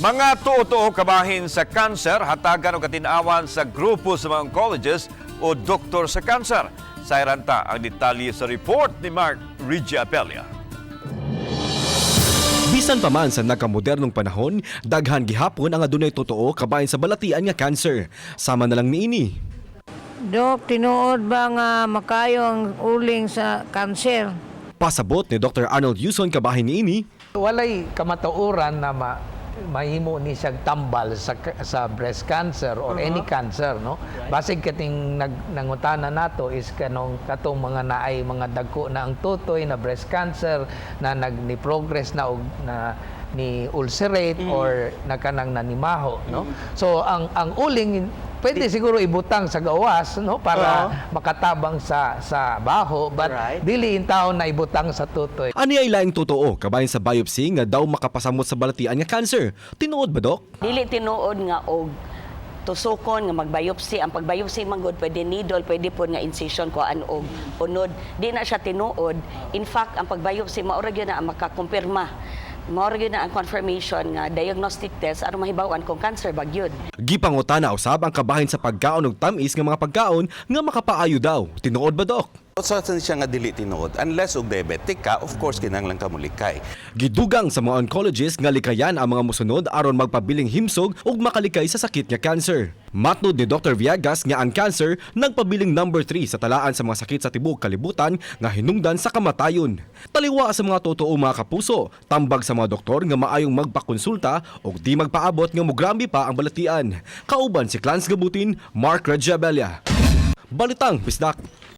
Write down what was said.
Mga tuo-tuo kabahin sa cancer, hatagan o katinawan sa grupo sa mga oncologists o doktor sa cancer. Sa iranta ang detalye sa report ni Mark Regia Apelia. Bisan pa man sa nagkamodernong panahon, daghan gihapon ang adunay totoo kabahin sa balatian nga cancer. Sama na lang niini. Dok, tinuod ba nga makayo ang uling sa kanser? Pasabot ni Dr. Arnold Yuson kabahin niini. Walay kamatuoran na mahimo ni siya tambal sa breast cancer or any cancer, no? Basig kating nangutana nato is katong mga naay mga dagko na ang tutoy na breast cancer na ni progress na og na ni ulcerate or nakanang nanimaho, no? So ang uling pwede siguro ibutang sa gawas, no, para makatabang sa baho, but dili in taon na ibutang sa tutoy. Ani ay laing totoo kabahin sa biopsy nga daw makapasamot sa balatian nga cancer. Tinuod ba, Dok? Dili tinuod nga og tusukon nga magbiopsy. Ang pagbiopsy manggod pwede needle, pwede po nga incision kuan og unod. Di na siya tinuod. In fact, ang pagbiopsy maura gyud na ang makakumpirma. Maura gyud na ang confirmation nga diagnostic test aron mahibaw-an kung cancer ba gyud. Gipangutana usab ang kabahin sa pagkaon og tamis nga mga pagkaon nga makapaayo daw. Tinuod ba, Dok? Sa siya nga dili tinuod, unless og diabetic ka, of course kinahanglan ka mulikay. Gidugang sa mga oncologist nga likayan ang mga musunod aron magpabiling himsog ug makalikay sa sakit nga cancer. Matnud ni Dr. Villagas nga ang cancer nagpabiling number 3 sa talaan sa mga sakit sa tibuok kalibutan nga hinungdan sa kamatayon. Taliwa sa mga totoo mga kapuso, tambag sa mga doktor nga maayong magpakonsulta ug di magpaabot nga mugrambi pa ang balatian. Kauban si Clarence Gabutin, Mark Regia Apelia. Balitang Bisdak.